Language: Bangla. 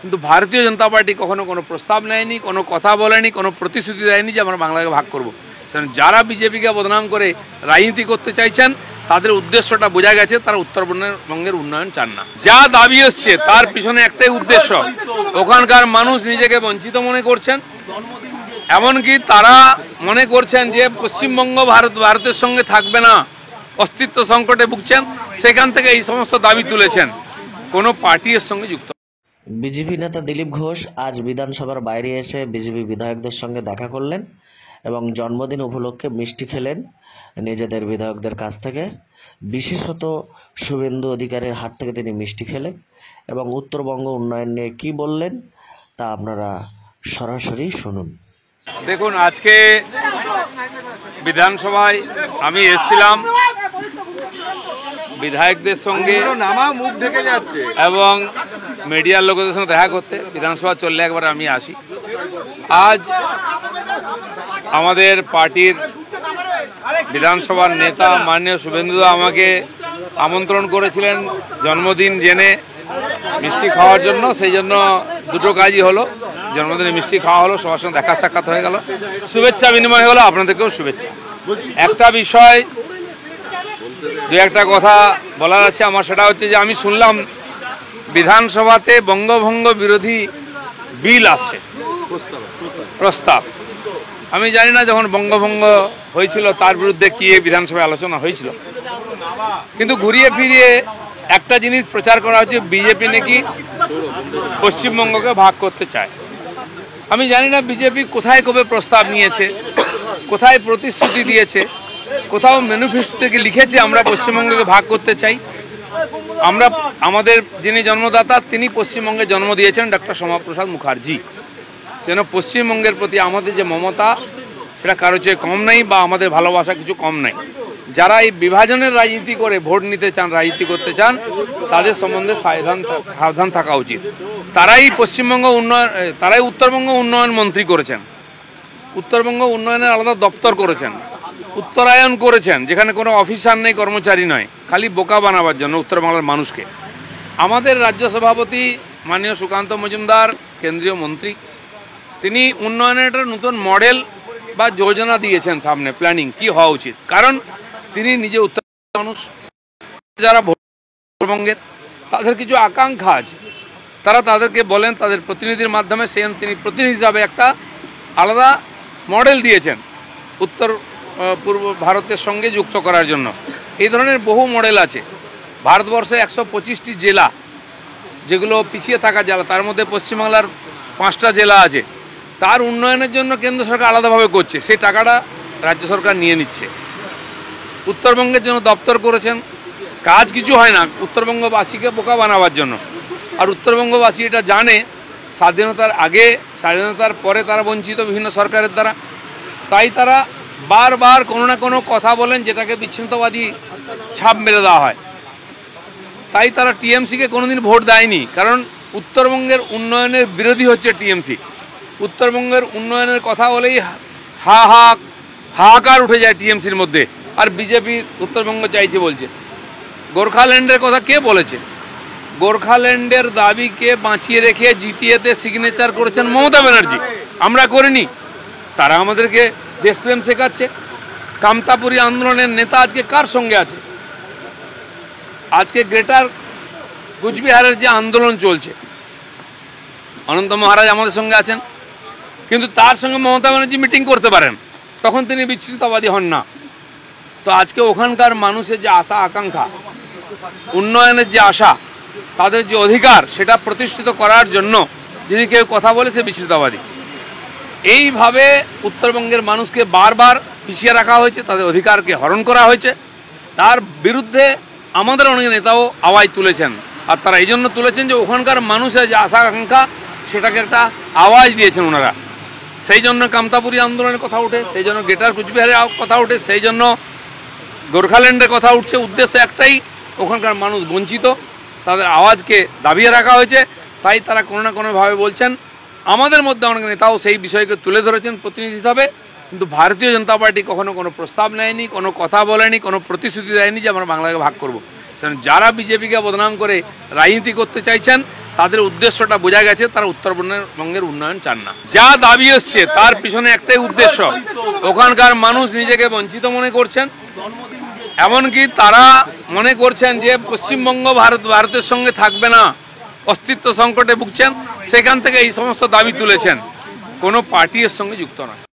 কিন্তু ভারতীয় জনতা পার্টি কখনো কোনো প্রস্তাব নেয়নি, কোনো কথা বলেনি, কোনো প্রতিশ্রুতি দেয়নি যে আমরা বাংলাকে ভাগ করব। যারা বিজেপিকে বদনাম করে রাজনীতি করতে চাইছেন তাদের উদ্দেশ্যটা বোঝা গেছে, তারা উত্তরবঙ্গের উন্নয়ন চান না। যা দাবি এসছে তার পিছনে একটাই উদ্দেশ্য, ওখানকার মানুষ নিজেকে বঞ্চিত মনে করছেন, এমনকি তারা মনে করছেন যে পশ্চিমবঙ্গ ভারতের সঙ্গে থাকবে না, অস্তিত্ব সংকটে ভুগছেন, সেখান থেকে এই সমস্ত দাবি তুলেছেন, কোনো পার্টি এর সঙ্গে যুক্ত। বিজেপি নেতা দিলীপ ঘোষ আজ বিধানসভার বাইরে এসে বিজেপি বিধায়কদের সঙ্গে দেখা করলেন এবং জন্মদিন উপলক্ষে মিষ্টি খেলেন নিজেদের বিধায়কদের কাছ থেকে। বিশেষত শুভেন্দু অধিকারীর হাত থেকে তিনি মিষ্টি খেলেন এবং উত্তরবঙ্গ উন্নয়ন নিয়ে কী বললেন তা আপনারা সরাসরি শুনুন। দেখুন, আজকে বিধানসভায় আমি এসেছিলাম বিধায়কদের সঙ্গে এবং মিডিয়ার লোকদের সঙ্গে দেখা করতে। বিধানসভা চললে একবার আমি আসি। আজ আমাদের পার্টির বিধানসভার নেতা মাননীয় শুভেন্দু আমাকে আমন্ত্রণ করেছিলেন জন্মদিন জেনে মিষ্টি খাওয়ার জন্য। সেই জন্য দুটো কাজই হলো, জন্মদিনে মিষ্টি খাওয়া হলো, সবার সঙ্গে দেখা সাক্ষাৎ হয়ে গেল, শুভেচ্ছা বিনিময় হলো, আপনাদেরকেও শুভেচ্ছা। একটা বিষয় দু একটা কথা বলার আছে আমার, সেটা হচ্ছে যে আমি শুনলাম বিধানসভাতে বঙ্গভঙ্গ বিরোধী বিল আসছে, প্রস্তাব। আমি জানি না যখন বঙ্গভঙ্গ হয়েছিল তার বিরুদ্ধে কি বিধানসভায় আলোচনা হয়েছিল, কিন্তু ঘুরিয়ে ফিরিয়ে একটা জিনিস প্রচার করা হচ্ছে, বিজেপি নাকি পশ্চিমবঙ্গকে ভাগ করতে চায়। আমি জানি না বিজেপি কোথায় কবে প্রস্তাব নিয়েছে, কোথায় প্রতিশ্রুতি দিয়েছে, কোথাও ম্যানিফেস্টো থেকে লিখেছে আমরা পশ্চিমবঙ্গকে ভাগ করতে চাই। আমাদের যিনি জন্মদাতা তিনি পশ্চিমবঙ্গে জন্ম দিয়েছেন, ডক্টর শ্যামাপ্রসাদ মুখার্জি। যেন পশ্চিমবঙ্গের প্রতি আমাদের যে মমতা সেটা কারো চেয়ে কম নাই, বা আমাদের ভালোবাসা কিছু কম নাই। যারা এই বিভাজনের রাজনীতি করে ভোট নিতে চান, রাজনীতি করতে চান, তাদের সম্বন্ধে সাবধান থাকা উচিত। তারাই তারাই উত্তরবঙ্গ উন্নয়ন মন্ত্রী করেছেন, উত্তরবঙ্গ উন্নয়নের আলাদা দপ্তর করেছেন, উত্তরায়ণ করেছেন, যেখানে কোনো অফিসার নেই, কর্মচারী নয়, খালি বোকা বানাবার জন্য উত্তরবাংলার মানুষকে। আমাদের রাজ্য সভাপতি মাননীয় সুকান্ত মজুমদার, কেন্দ্রীয় মন্ত্রী, তিনি উন্নয়নের একটা নতুন মডেল বা যোজনা দিয়েছেন সামনে, প্ল্যানিং কি হওয়া উচিত। কারণ তিনি নিজে উত্তরবঙ্গের মানুষ, যারা উত্তরবঙ্গের তাদের কিছু আকাঙ্ক্ষা আছে, তারা তাদেরকে বলেন তাদের প্রতিনিধির মাধ্যমে, তিনি প্রতিনিধি হিসাবে একটা আলাদা মডেল দিয়েছেন উত্তর পূর্ব ভারতের সঙ্গে যুক্ত করার জন্য। এই ধরনের বহু মডেল আছে। ভারতবর্ষে 125টি জেলা যেগুলো পিছিয়ে থাকা জেলা, তার মধ্যে পশ্চিমবাংলার 5টা জেলা আছে, তার উন্নয়নের জন্য কেন্দ্র সরকার আলাদাভাবে করছে, সেই টাকাটা রাজ্য সরকার নিয়ে নিচ্ছে। উত্তরবঙ্গের জন্য দপ্তর করেছেন, কাজ কিছু হয় না, উত্তরবঙ্গবাসীকে বোকা বানাবার জন্য। আর উত্তরবঙ্গবাসী এটা জানে, স্বাধীনতার আগে স্বাধীনতার পরে তারা বঞ্চিত বিভিন্ন সরকারের দ্বারা, তাই তারা বারবার কোনো না কোনো কথা বলেন যেটাকে বিচ্ছিন্নতাবাদী ছাপ মেরে দেওয়া হয়। তাই তারা টিএমসিকে কোনোদিন ভোট দেয়নি, কারণ উত্তরবঙ্গের উন্নয়নের বিরোধী হচ্ছে টিএমসি। উত্তরবঙ্গের উন্নয়নের কথা বলেই হাহাকার উঠে যায় টিএমসির মধ্যে, আর বিজেপি উত্তরবঙ্গ চাইছে বলছে। গোর্খাল্যান্ডের কথা কে বলেছে? গোর্খাল্যান্ডের দাবিকে বাঁচিয়ে রেখে জিটিএতে সিগনেচার করেছেন মমতা ব্যানার্জি, আমরা করিনি। তারা আমাদেরকে দেশপ্রেম শেখাচ্ছে। কামতাপুরী আন্দোলনের নেতা আজকে কার সঙ্গে আছে? আজকে গ্রেটার কুচবিহারের যে আন্দোলন চলছে, অনন্ত মহারাজ আমাদের সঙ্গে আছেন, কিন্তু তার সঙ্গে মমতা ব্যানার্জি মিটিং করতে পারেন, তখন তিনি বিচ্ছিন্নতাবাদী হন না। তো আজকে ওখানকার মানুষের যে আশা আকাঙ্ক্ষা, উন্নয়নের যে আশা, তাদের যে অধিকার, সেটা প্রতিষ্ঠিত করার জন্য যদি কেউ কথা বলে সে বিচ্ছিন্নতাবাদী। এইভাবে উত্তরবঙ্গের মানুষকে বারবার পিছিয়ে রাখা হয়েছে, তাদের অধিকারকে হরণ করা হয়েছে। তার বিরুদ্ধে আমাদের অনেক নেতাও আওয়াজ তুলেছেন, আর তারা এই জন্য তুলেছেন যে ওখানকার মানুষের যে আশা আকাঙ্ক্ষা সেটাকে একটা আওয়াজ দিয়েছেন ওনারা। সেই জন্য কামতাপুরী আন্দোলনের কথা উঠে, সেই জন্য গ্রেটার কুচবিহারের কথা উঠে, সেই জন্য গোর্খাল্যান্ডের কথা উঠছে। উদ্দেশ্য একটাই, ওখানকার মানুষ বঞ্চিত, তাদের আওয়াজকে দাবিয়ে রাখা হয়েছে। তাই তারা কোনো না কোনোভাবে বলছেন। আমাদের মধ্যে অনেক নেতাও সেই বিষয়কে তুলে ধরেছেন প্রতিনিধি হিসাবে, কিন্তু ভারতীয় জনতা পার্টি কখনো কোনো প্রস্তাব নেয়নি, কোনো কথা বলেনি, কোনো প্রতিশ্রুতি দেয়নি যে আমরা বাংলাকে ভাগ করব। যারা বিজেপিকে বদনাম করে রাজনীতি করতে চাইছেন তাদের উদ্দেশ্যটা বোঝা গেছে, তারা উত্তরবঙ্গের উন্নয়ন চান না। যা দাবি এসছে তার পিছনে একটাই উদ্দেশ্য, ওখানকার মানুষ নিজেকে বঞ্চিত মনে করছেন, এমনকি তারা মনে করছেন যে পশ্চিমবঙ্গ ভারতের সঙ্গে থাকবে না, অস্তিত্ব সংকটে ভুগছেন, সেখান থেকে এই সমস্ত দাবি তুলেছেন। কোনো পার্টি এর সঙ্গে যুক্ত নয়।